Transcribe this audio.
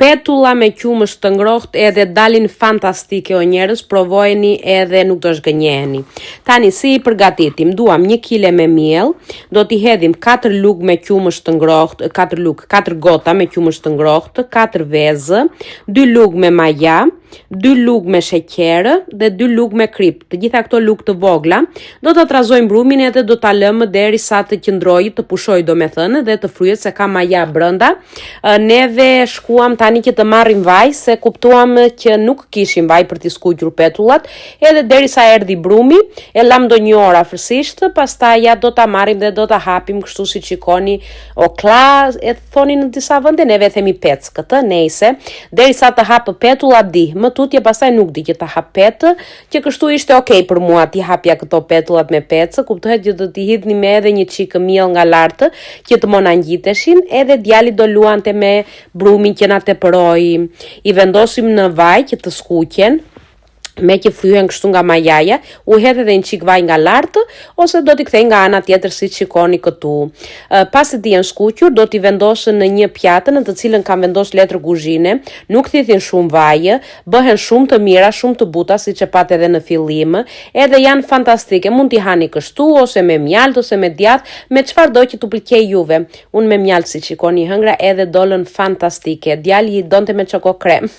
Petulla me qumësht të ngrohtë edhe dalin fantastike o njerëz, provojeni edhe nuk do shgënjeheni. Tani si i përgatitim? Duam 1 kg me miell, do t'i hedhim 4 lugë me qumësht të ngrohtë, 4 gota me qumësht të ngrohtë, 4 vezë, 2 lugë me maja, 2 lugë me sheqer dhe 2 lugë me krip. Të gjitha këto lugë të vogla do të trazojmë brumin edhe do ta lëmë derisa të qëndrojë, të pushojë domethënë dhe të fryhet se ka maja brenda. Neve shkuam tani që të marrim vaj se kuptuam që nuk kishim vaj për t'i skuqur petullat, edhe derisa erdhi brumi, e lam do 1 orë afërsisht, pastaj ja do ta marrim dhe do ta hapim kështu siç shikoni, okla e thonin në disa vende, neve themi pec këtë, nejse, derisa të hapë petulla di. Më tutje pastaj nuk di që ta hap petë, që kështu ishte okay për mua t'i hapja këto petullat me pecë, kuptohet që do t'i hidhni me edhe një çik miell nga lartë që të mona ngjiteshin, edhe djali do luante me brumin që na tepëroi. I vendosim në vaj që të skuqen. Me që fryhen kështu nga majaja, u hedh edhe një çik vaj nga lartë, ose do t'i kthej nga ana tjetër si shikoni këtu. Pasi t'i janë skuqur, do t'i vendosën në një pjatë në të cilën kam vendosur letër kuzhine, nuk thithin shumë vaj, bëhen shumë të mira, shumë të buta siç e pat edhe në fillim, edhe janë fantastike. Mund t'i hani kështu ose me mjalt ose me djath, me çfarë do që t'u pëlqej juve. Unë me mjalt si shikoni hëngra edhe dolën fantastike. Djali i donte me çoko krem.